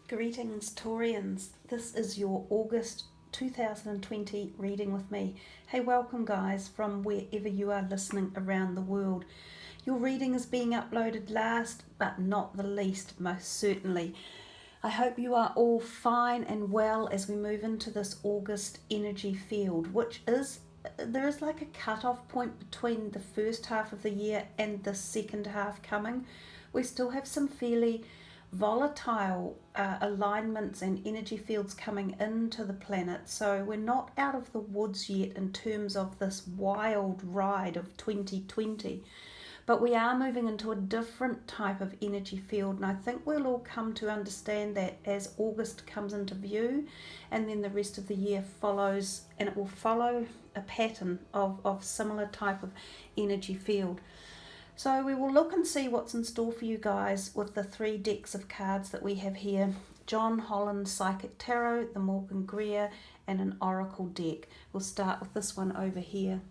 Greetings, Taurians. This is your August 2020 reading with me. Hey, welcome, guys, from wherever you are listening around the world. Your reading is being uploaded last, but not the least, most certainly. I hope you are all fine and well as we move into this August energy field, there is like a cut-off point between the first half of the year and the second half coming. We still have some fairly volatile alignments and energy fields coming into the planet, so we're not out of the woods yet in terms of this wild ride of 2020, but we are moving into a different type of energy field, and I think we'll all come to understand that as August comes into view and then the rest of the year follows, and it will follow a pattern of similar type of energy field. So we will look and see what's in store for you guys with the 3 decks of cards that we have here. John Holland Psychic Tarot, the Morgan Greer, and an Oracle deck. We'll start with this one over here.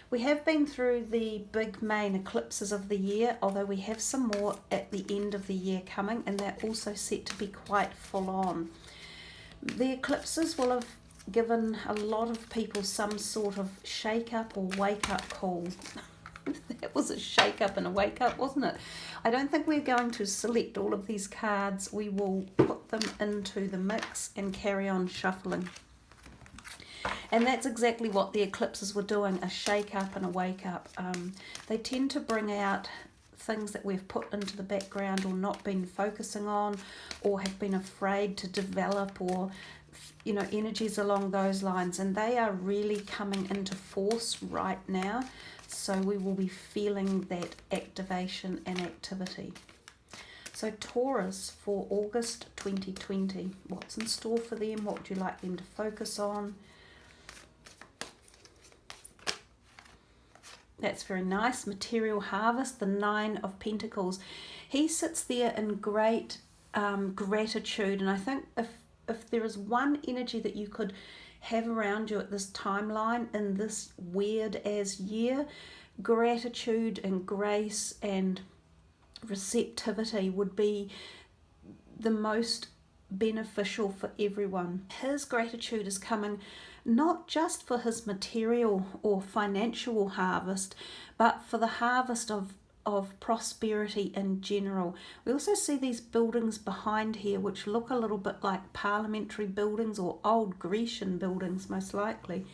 We have been through the big main eclipses of the year, although we have some more at the end of the year coming, and they're also set to be quite full on. The eclipses will have given a lot of people some sort of shake-up or wake-up call. That was a shake-up and a wake-up, wasn't it? I don't think we're going to select all of these cards. We will put them into the mix and carry on shuffling. And that's exactly what the eclipses were doing, a shake-up and a wake-up. They tend to bring out things that we've put into the background or not been focusing on or have been afraid to develop, or energies along those lines, and they are really coming into force right now. So we will be feeling that activation and activity. So Taurus for August 2020, what's in store for them? What would you like them to focus on? That's very nice. Material harvest, the 9 of Pentacles. He sits there in great gratitude, and I think if there is one energy that you could have around you at this timeline in this weird as year, gratitude and grace and receptivity would be the most beneficial for everyone. His gratitude is coming not just for his material or financial harvest, but for the harvest of prosperity in general. We also see these buildings behind here which look a little bit like parliamentary buildings or old Grecian buildings most likely.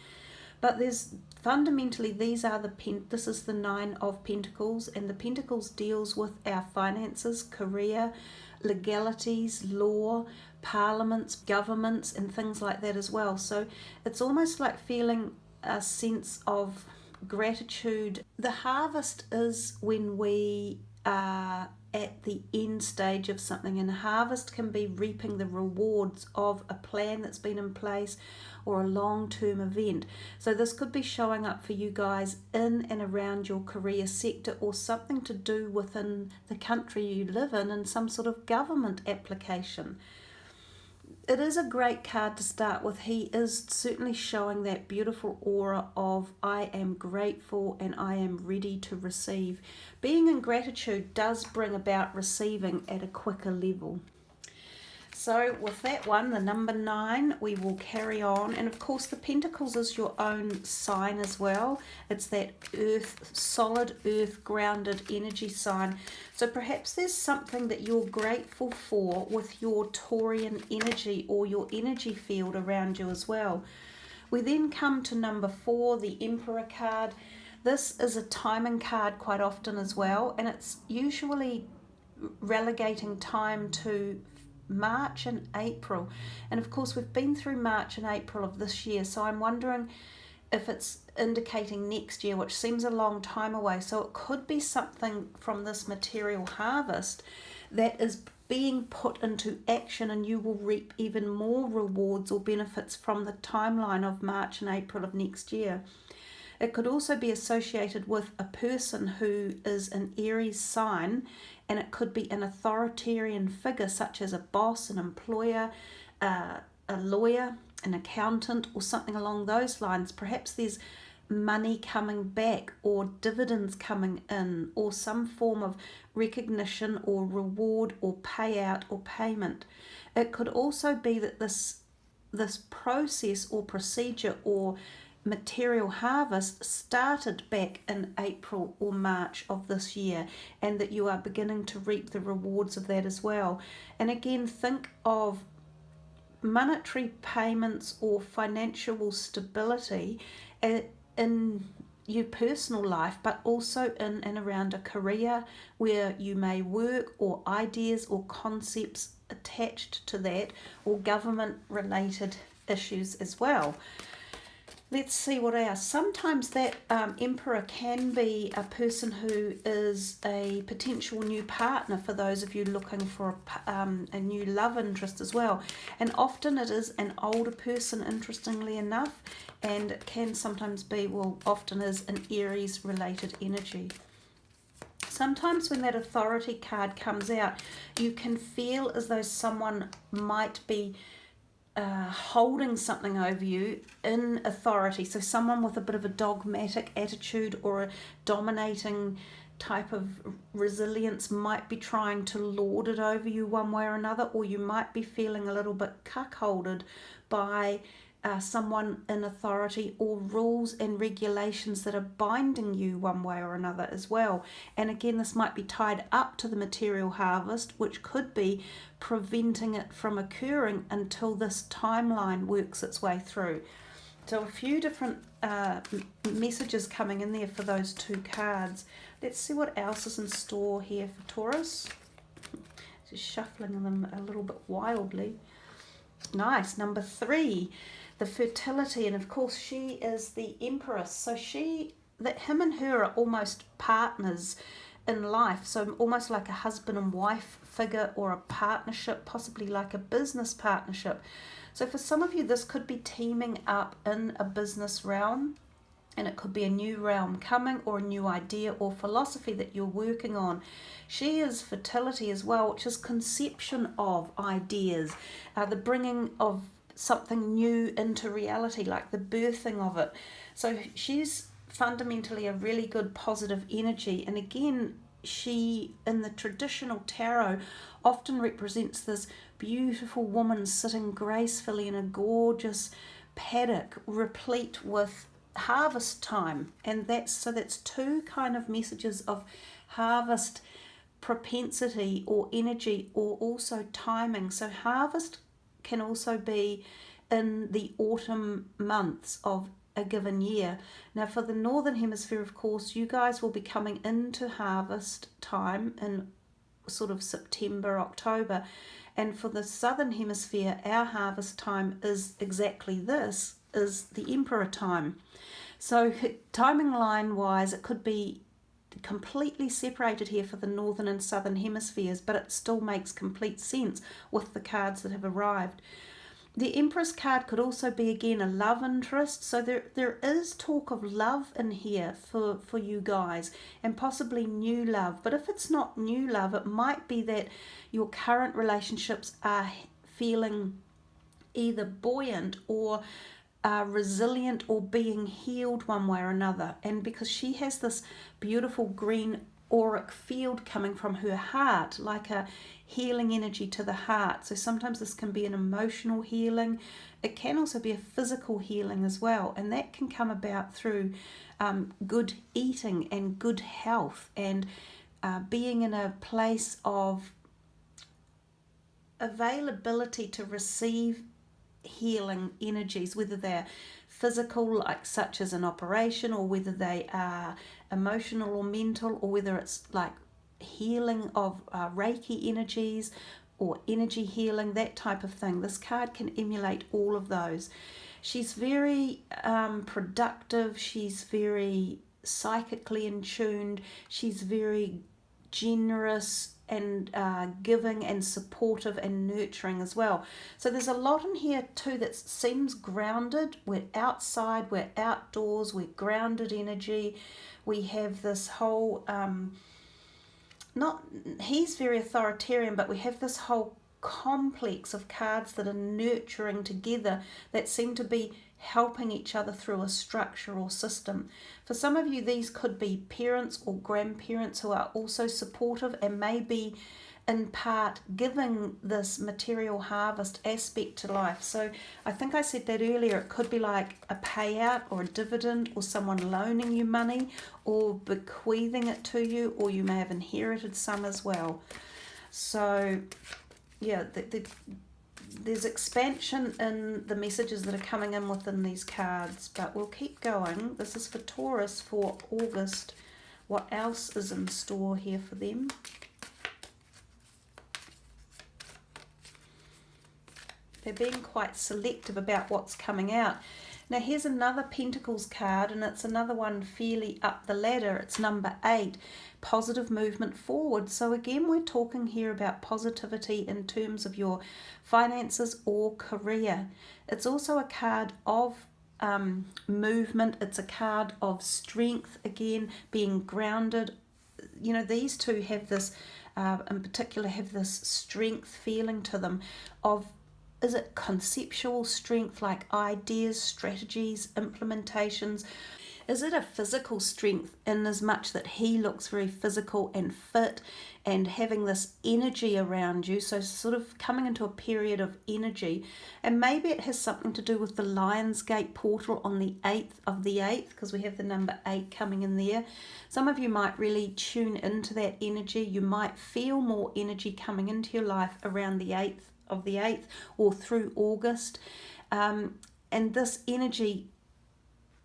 But there's fundamentally, this is the 9 of Pentacles, and the Pentacles deals with our finances, career, legalities, law, parliaments, governments, and things like that as well. So it's almost like feeling a sense of gratitude. The harvest is when we are at the end stage of something, and harvest can be reaping the rewards of a plan that's been in place or a long-term event. So this could be showing up for you guys in and around your career sector, or something to do within the country you live in, and some sort of government application. It is a great card to start with. He is certainly showing that beautiful aura of I am grateful and I am ready to receive. Being in gratitude does bring about receiving at a quicker level. So with that one, the number 9, we will carry on. And of course the Pentacles is your own sign as well. It's that earth, solid earth grounded energy sign. So perhaps there's something that you're grateful for with your Taurian energy or your energy field around you as well. We then come to number 4, the Emperor card. This is a timing card quite often as well, and it's usually relegating time to March and April, and of course we've been through March and April of this year, so I'm wondering if it's indicating next year, which seems a long time away. So it could be something from this material harvest that is being put into action, and you will reap even more rewards or benefits from the timeline of March and April of next year. It could also be associated with a person who is an Aries sign, and it could be an authoritarian figure such as a boss, an employer, a lawyer, an accountant, or something along those lines. Perhaps there's money coming back or dividends coming in or some form of recognition or reward or payout or payment. It could also be that this process or procedure or material harvest started back in April or March of this year, and that you are beginning to reap the rewards of that as well. And again, think of monetary payments or financial stability in your personal life, but also in and around a career where you may work, or ideas or concepts attached to that, or government related issues as well. Let's see what else. Sometimes that Emperor can be a person who is a potential new partner for those of you looking for a new love interest as well. And often it is an older person, interestingly enough, and it can sometimes be, well, often is an Aries related energy. Sometimes when that authority card comes out, you can feel as though someone might be holding something over you in authority. So someone with a bit of a dogmatic attitude or a dominating type of resilience might be trying to lord it over you one way or another, or you might be feeling a little bit cuckolded by someone in authority, or rules and regulations that are binding you one way or another as well. And again, this might be tied up to the material harvest, which could be preventing it from occurring until this timeline works its way through. So a few different messages coming in there for those two cards. Let's see what else is in store here for Taurus. Just shuffling them a little bit wildly. Nice. Number 3, the fertility, and of course she is the Empress. So him and her are almost partners in life, so almost like a husband and wife figure, or a partnership, possibly like a business partnership. So for some of you, this could be teaming up in a business realm, and it could be a new realm coming, or a new idea or philosophy that you're working on. She is fertility as well, which is conception of ideas, the bringing of something new into reality, like the birthing of it. So she's fundamentally a really good positive energy. And again, she in the traditional tarot often represents this beautiful woman sitting gracefully in a gorgeous paddock replete with harvest time. And that's two kind of messages of harvest propensity or energy, or also timing. So harvest can also be in the autumn months of a given year. Now for the northern hemisphere, of course, you guys will be coming into harvest time in sort of September, October, and for the southern hemisphere, our harvest time is exactly this, is the Emperor time. So timing line wise, it could be completely separated here for the northern and southern hemispheres, but it still makes complete sense with the cards that have arrived. The Empress card could also be, again, a love interest. So there is talk of love in here for you guys, and possibly new love. But if it's not new love, it might be that your current relationships are feeling either buoyant or resilient, or being healed one way or another. And because she has this beautiful green auric field coming from her heart, like a healing energy to the heart. So sometimes this can be an emotional healing. It can also be a physical healing as well, and that can come about through good eating and good health, and being in a place of availability to receive healing energies, whether they're physical, like such as an operation, or whether they are emotional or mental, or whether it's like healing of Reiki energies or energy healing, that type of thing. This card can emulate all of those. She's very productive, she's very psychically in tuned, she's very generous and giving and supportive and nurturing as well. So there's a lot in here too that seems grounded. We're outside, we're outdoors, we're grounded energy. We have this whole he's very authoritarian, but we have this whole complex of cards that are nurturing together, that seem to be helping each other through a structure or system. For some of you, these could be parents or grandparents who are also supportive and maybe in part giving this material harvest aspect to life. So I think I said that earlier, it could be like a payout or a dividend, or someone loaning you money or bequeathing it to you, or you may have inherited some as well. So yeah, there's expansion in the messages that are coming in within these cards, but we'll keep going. This is for Taurus for August. What else is in store here for them? They're being quite selective about what's coming out. Now here's another Pentacles card, and it's another one fairly up the ladder. It's number 8, positive movement forward. So again, we're talking here about positivity in terms of your finances or career. It's also a card of movement. It's a card of strength, again, being grounded. You know, these two have this, in particular, have this strength feeling to them of, is it conceptual strength, like ideas, strategies, implementations? Is it a physical strength in as much that he looks very physical and fit and having this energy around you? So sort of coming into a period of energy. And maybe it has something to do with the Lionsgate portal on the 8th of the 8th, because we have the number 8 coming in there. Some of you might really tune into that energy. You might feel more energy coming into your life around the 8th of the 8th or through August, and this energy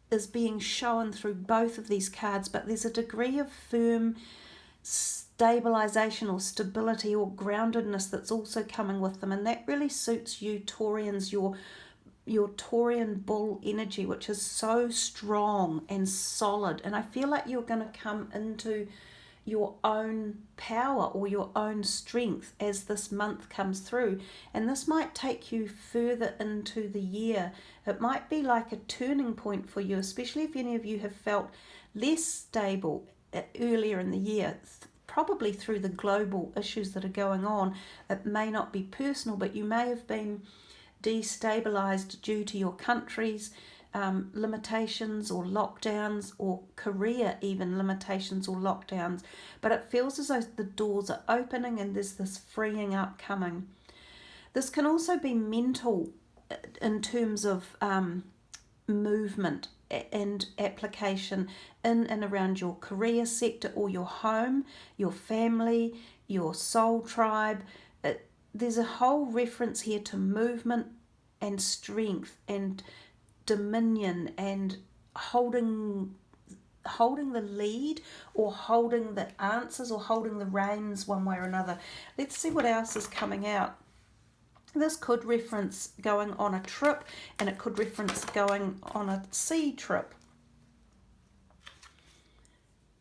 is being shown through both of these cards, but there's a degree of firm stabilization or stability or groundedness that's also coming with them, and that really suits you Taurians, your Taurian bull energy, which is so strong and solid. And I feel like you're going to come into your own power or your own strength as this month comes through, and this might take you further into the year. It might be like a turning point for you, especially if any of you have felt less stable earlier in the year, probably through the global issues that are going on. It may not be personal, but you may have been destabilized due to your country's limitations or lockdowns, or career even limitations or lockdowns, but it feels as though the doors are opening and there's this freeing up coming. This can also be mental in terms of movement and application in and around your career sector or your home, your family, your soul tribe. There's a whole reference here to movement and strength and dominion and holding the lead, or holding the answers, or holding the reins one way or another. Let's see what else is coming out. This could reference going on a trip, and it could reference going on a sea trip.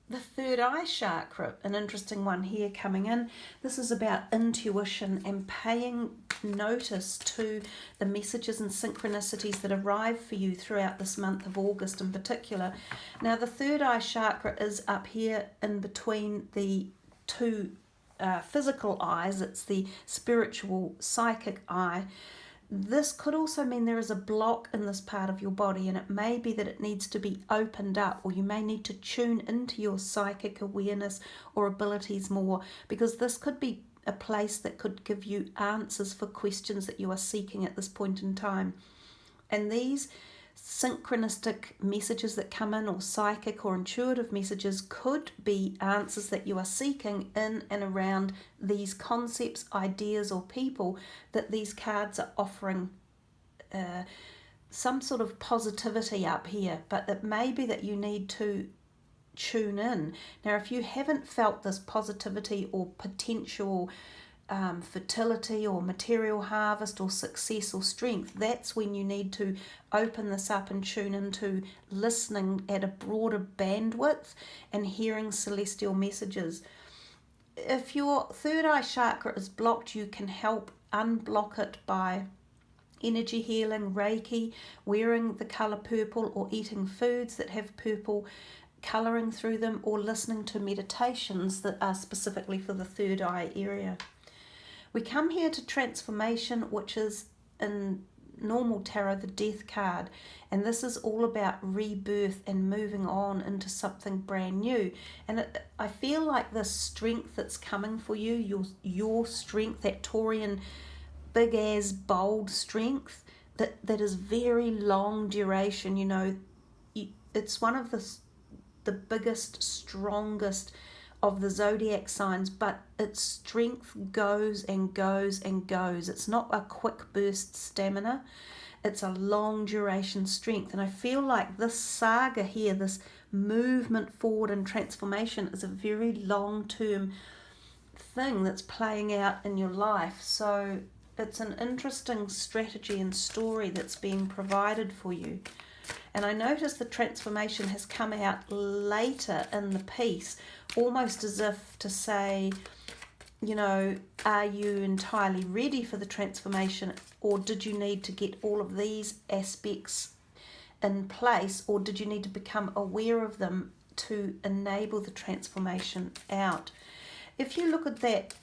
The third eye chakra, an interesting one here coming in. This is about intuition and paying notice to the messages and synchronicities that arrive for you throughout this month of August in particular. Now, the third eye chakra is up here in between the two physical eyes. It's the spiritual psychic eye. This could also mean there is a block in this part of your body, and it may be that it needs to be opened up, or you may need to tune into your psychic awareness or abilities more, because this could be a place that could give you answers for questions that you are seeking at this point in time. And these synchronistic messages that come in, or psychic or intuitive messages, could be answers that you are seeking in and around these concepts, ideas, or people that these cards are offering some sort of positivity up here, but that may be that you need to tune in. Now, if you haven't felt this positivity or potential fertility or material harvest or success or strength, that's when you need to open this up and tune into listening at a broader bandwidth and hearing celestial messages. If your third eye chakra is blocked, you can help unblock it by energy healing, Reiki, wearing the color purple, or eating foods that have purple coloring through them, or listening to meditations that are specifically for the third eye area. We come here to transformation, which is in normal tarot the Death card, and this is all about rebirth and moving on into something brand new. And I feel like the strength that's coming for you, your strength, that Taurian big as bold strength, that is very long duration. You know, it's one of the biggest, strongest of the zodiac signs, but its strength goes and goes and goes. It's not a quick burst stamina, it's a long duration strength. And I feel like this saga here, this movement forward and transformation, is a very long-term thing that's playing out in your life. So it's an interesting strategy and story that's being provided for you. And I notice the transformation has come out later in the piece, almost as if to say, you know, are you entirely ready for the transformation, or did you need to get all of these aspects in place, or did you need to become aware of them to enable the transformation out? If you look at that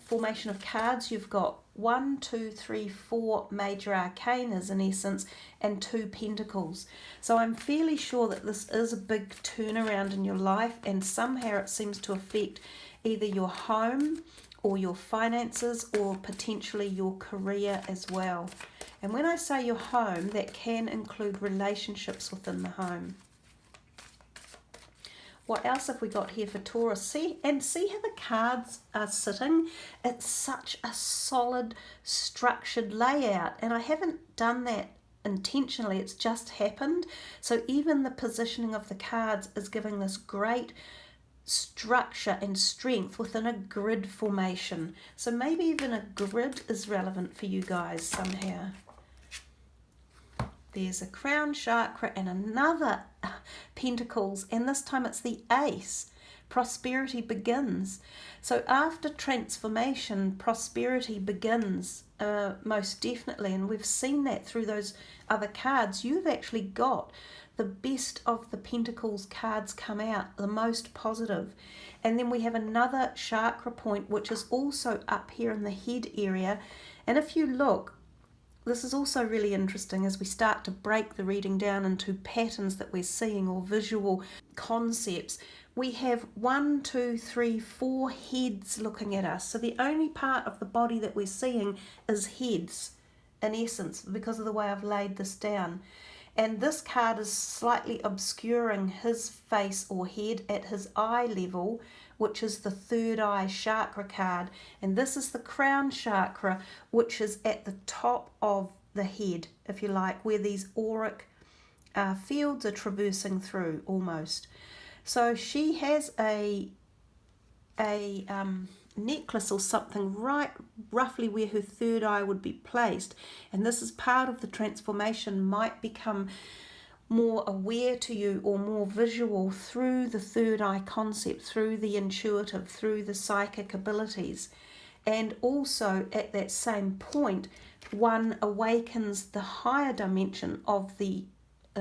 formation of cards, you've got 1, 2, 3, 4 major arcanas in essence, and 2 pentacles. So I'm fairly sure that this is a big turnaround in your life, and somehow it seems to affect either your home or your finances, or potentially your career as well. And when I say your home, that can include relationships within the home. What else have we got here for Taurus? See how the cards are sitting? It's such a solid, structured layout, and I haven't done that intentionally, it's just happened. So even the positioning of the cards is giving this great structure and strength within a grid formation. So maybe even a grid is relevant for you guys somehow. There's a crown chakra and another pentacles, and this time it's the ace. Prosperity begins. So after transformation, prosperity begins, most definitely, and we've seen that through those other cards. You've actually got the best of the pentacles cards come out, the most positive. And then we have another chakra point, which is also up here in the head area. And if you look, this is also really interesting as we start to break the reading down into patterns that we're seeing, or visual concepts. We have 1, 2, 3, 4 heads looking at us. So the only part of the body that we're seeing is heads, in essence, because of the way I've laid this down. And this card is slightly obscuring his face or head at his eye level, which is the third eye chakra card. And this is the crown chakra, which is at the top of the head, if you like, where these auric fields are traversing through almost. So she has a necklace or something right roughly where her third eye would be placed, and this is part of the transformation, might become more aware to you or more visual through the third eye concept, through the intuitive, through the psychic abilities. And also at that same point, one awakens the higher dimension of the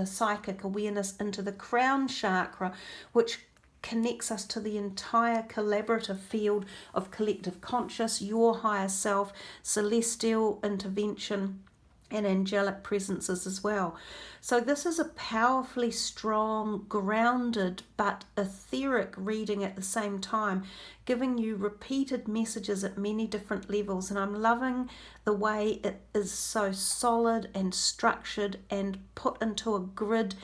psychic awareness into the crown chakra, which connects us to the entire collaborative field of collective conscious, your higher self, celestial intervention, and angelic presences as well. So this is a powerfully strong, grounded, but etheric reading at the same time, giving you repeated messages at many different levels. And I'm loving the way it is so solid and structured and put into a grid.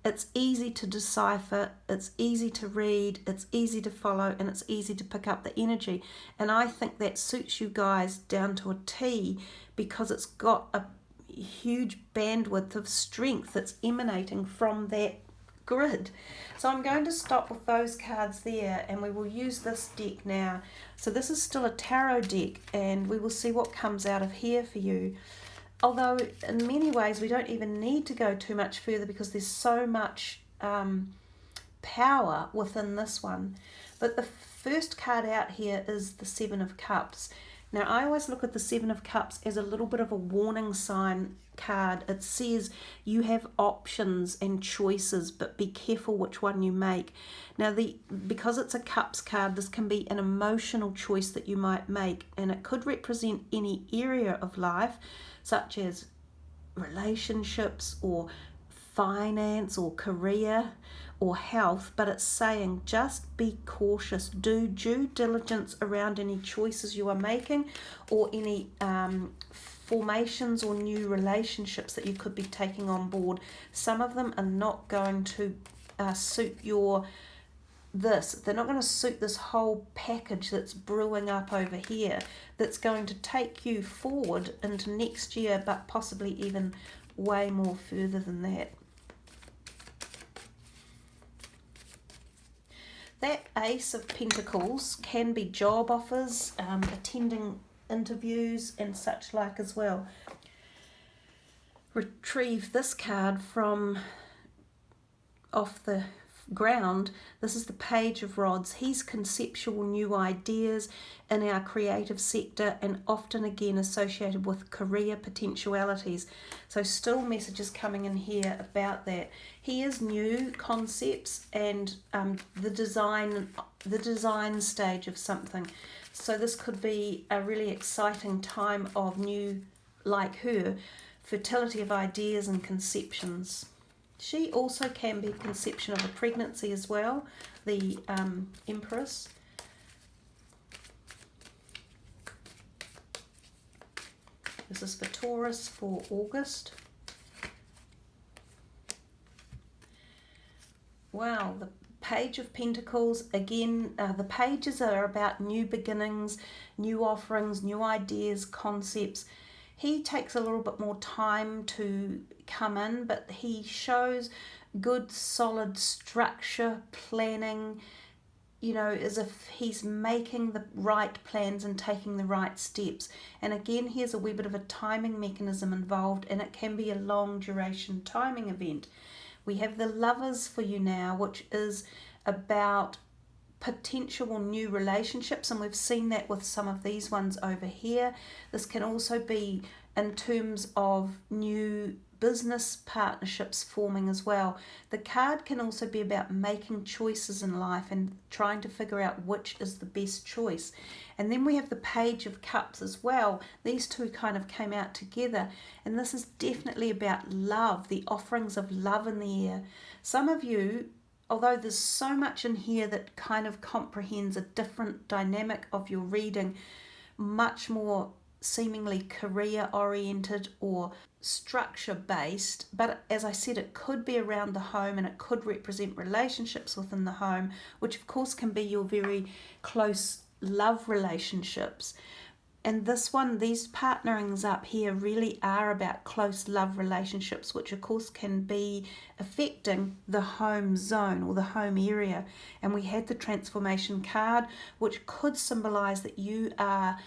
It's easy to decipher, it's easy to read, it's easy to follow, and it's easy to pick up the energy. And I think that suits you guys down to a T, because it's got a huge bandwidth of strength that's emanating from that grid. So I'm going to stop with those cards there, and we will use this deck now. So this is still a tarot deck, and we will see what comes out of here for you. Although in many ways we don't even need to go too much further, because there's so much power within this one. But the first card out here is the 7 of Cups. Now, I always look at the Seven of Cups as a little bit of a warning sign card. It says you have options and choices, but be careful which one you make. Now, because it's a Cups card, this can be an emotional choice that you might make, and it could represent any area of life, such as relationships or finance or career or health, but it's saying just be cautious, do due diligence around any choices you are making or any formations or new relationships that you could be taking on board. Some of them are not going to suit they're not going to suit this whole package that's brewing up over here, that's going to take you forward into next year, but possibly even way more further than that. That Ace of Pentacles can be job offers, attending interviews and such like as well. Retrieve this card from off the ground. This is the Page of Rods. He's conceptual new ideas in our creative sector and often again associated with career potentialities. So still messages coming in here about that. He is new concepts and the design stage of something. So this could be a really exciting time of new, like her, fertility of ideas and conceptions. She also can be conception of a pregnancy as well, the Empress. This is for Taurus for August. Wow, the Page of Pentacles. Again, the pages are about new beginnings, new offerings, new ideas, concepts. He takes a little bit more time to come in, but he shows good, solid structure, planning, you know, as if he's making the right plans and taking the right steps. And again, here's a wee bit of a timing mechanism involved, and it can be a long duration timing event. We have the Lovers for you now, which is about potential new relationships, and we've seen that with some of these ones over here. This can also be in terms of new business partnerships forming as well. The card can also be about making choices in life and trying to figure out which is the best choice. And then we have the Page of Cups as well. These two kind of came out together, and this is definitely about love, the offerings of love in the air. Some of you, although there's so much in here that kind of comprehends a different dynamic of your reading, much more seemingly career oriented or structure based, but as I said, it could be around the home and it could represent relationships within the home, which of course can be your very close love relationships. And this one, these partnerings up here really are about close love relationships, which of course can be affecting the home zone or the home area. And we had the Transformation card, which could symbolize that you are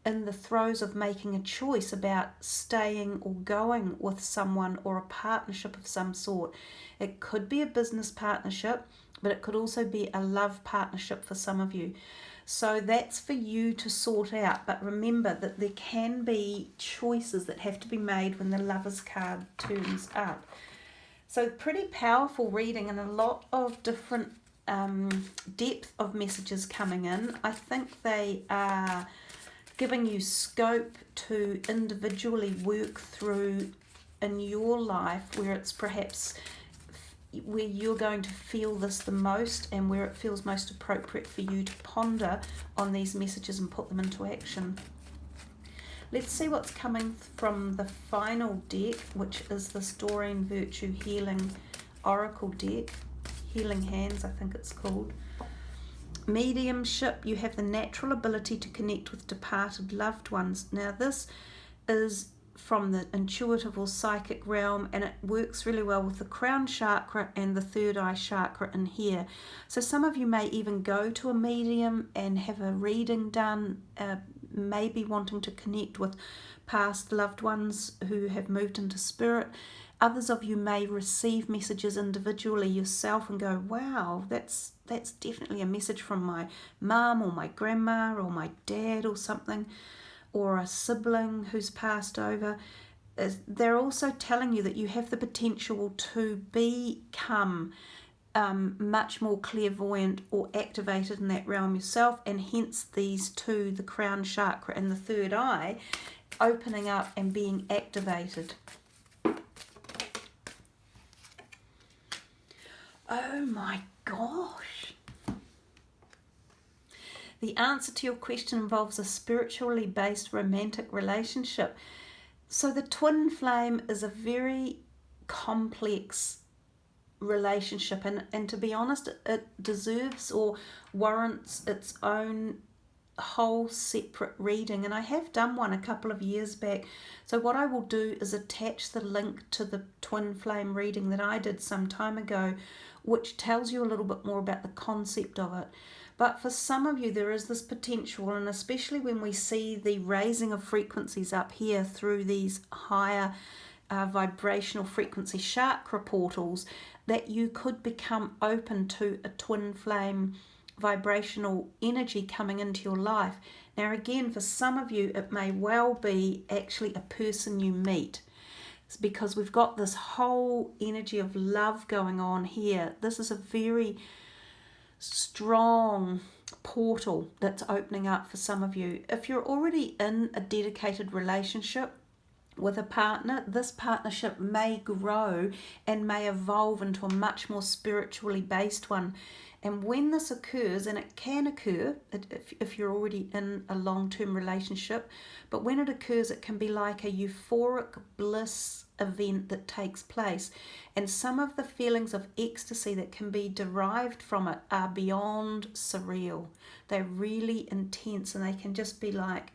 in the throes of making a choice about staying or going with someone or a partnership of some sort. It could be a business partnership, but it could also be a love partnership for some of you. So that's for you to sort out. But remember that there can be choices that have to be made when the Lovers card turns up. So pretty powerful reading and a lot of different depth of messages coming in. I think they are giving you scope to individually work through in your life where it's perhaps where you're going to feel this the most and where it feels most appropriate for you to ponder on these messages and put them into action. Let's see what's coming from the final deck, which is the Doreen Virtue Healing Oracle deck. Healing Hands, I think it's called. Mediumship, you have the natural ability to connect with departed loved ones. Now this is from the intuitive or psychic realm, and it works really well with the crown chakra and the third eye chakra in here. So some of you may even go to a medium and have a reading done, maybe wanting to connect with past loved ones who have moved into spirit. Others of you may receive messages individually yourself and go, wow, that's definitely a message from my mum or my grandma or my dad or something. or a sibling who's passed over, they're also telling you that you have the potential to become much more clairvoyant or activated in that realm yourself, and hence these two, the crown chakra and the third eye, opening up and being activated. Oh my gosh. The answer to your question involves a spiritually based romantic relationship. So the twin flame is a very complex relationship, and to be honest, it deserves or warrants its own whole separate reading, and I have done one a couple of years back. So what I will do is attach the link to the twin flame reading that I did some time ago, which tells you a little bit more about the concept of it. But for some of you, there is this potential, and especially when we see the raising of frequencies up here through these higher vibrational frequency chakra portals, that you could become open to a twin flame vibrational energy coming into your life. Now again, for some of you, it may well be actually a person you meet. It's because we've got this whole energy of love going on here. This is a very strong portal that's opening up for some of you. If you're already in a dedicated relationship with a partner, this partnership may grow and may evolve into a much more spiritually based one. And when this occurs, and it can occur if you're already in a long-term relationship, but when it occurs, it can be like a euphoric bliss event that takes place. And some of the feelings of ecstasy that can be derived from it are beyond surreal. They're really intense, and they can just be like,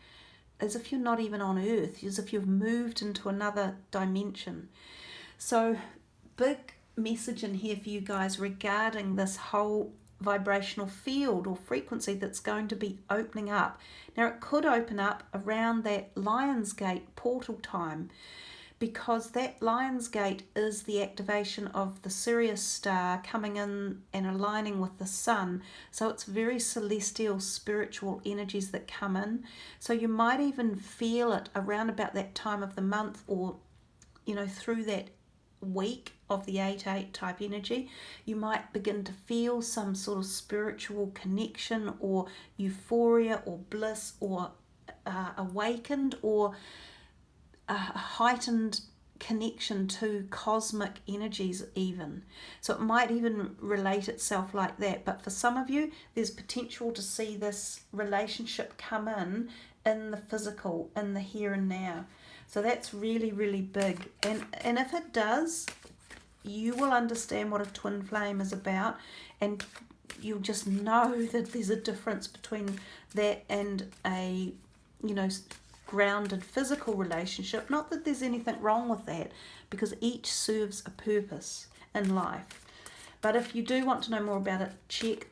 as if you're not even on Earth, as if you've moved into another dimension. So, big message in here for you guys regarding this whole vibrational field or frequency that's going to be opening up. Now, it could open up around that Lionsgate portal time, because that Lionsgate is the activation of the Sirius star coming in and aligning with the sun. So it's very celestial, spiritual energies that come in. So you might even feel it around about that time of the month, or, you know, through that week of the 8-8 type energy. You might begin to feel some sort of spiritual connection or euphoria or bliss or awakened or a heightened connection to cosmic energies even. So it might even relate itself like that. But for some of you, there's potential to see this relationship come in the physical, in the here and now. So that's really, really big. And if it does, you will understand what a twin flame is about, and you'll just know that there's a difference between that and a, you know, grounded physical relationship. Not that there's anything wrong with that, because each serves a purpose in life. But if you do want to know more about it, click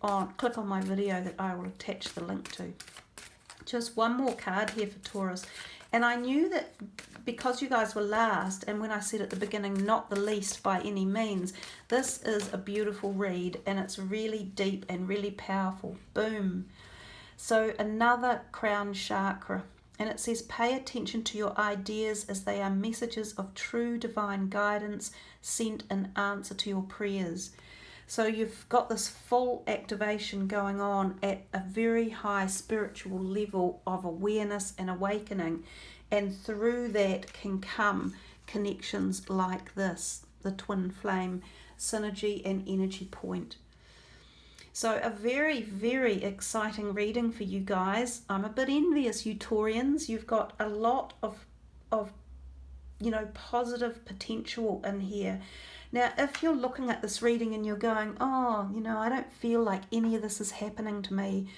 on my video that I will attach the link to. Just one more card here for Taurus. And I knew that because you guys were last, and when I said at the beginning, not the least by any means, this is a beautiful read, and it's really deep and really powerful. Boom. So another crown chakra. And it says, pay attention to your ideas as they are messages of true divine guidance sent in answer to your prayers. So you've got this full activation going on at a very high spiritual level of awareness and awakening. And through that can come connections like this, the twin flame synergy and energy point. So a very, very exciting reading for you guys. I'm a bit envious, you Taurians. You've got a lot of you know, positive potential in here. Now, if you're looking at this reading and you're going, oh, you know, I don't feel like any of this is happening to me,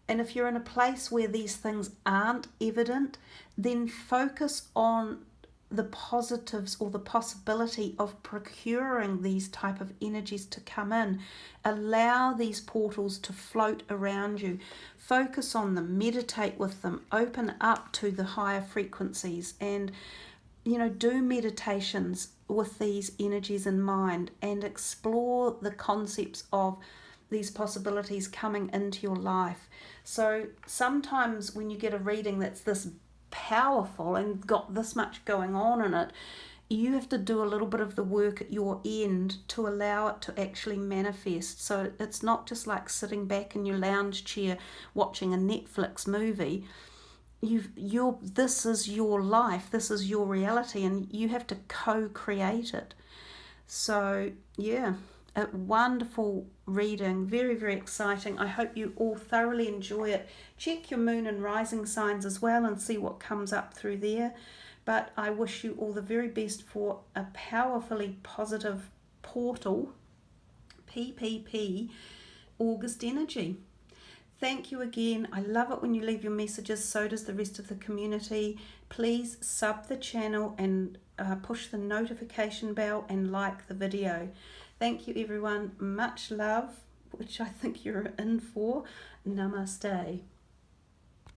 and if you're in a place where these things aren't evident, then focus on the positives or the possibility of procuring these type of energies to come in. Allow these portals to float around you. Focus on them, meditate with them, open up to the higher frequencies, and, you know, do meditations with these energies in mind and explore the concepts of these possibilities coming into your life. So sometimes when you get a reading that's this powerful and got this much going on in it, you have to do a little bit of the work at your end to allow it to actually manifest. So it's not just like sitting back in your lounge chair watching a Netflix movie. This is your life, this is your reality, and you have to co-create it. So yeah, a wonderful reading, very, very exciting. I hope you all thoroughly enjoy it. Check your moon and rising signs as well and see what comes up through there. But I wish you all the very best for a powerfully positive portal, PPP, August energy. Thank you again. I love it when you leave your messages. So does the rest of the community. Please sub the channel and push the notification bell and like the video. Thank you, everyone. Much love, which I think you're in for. Namaste.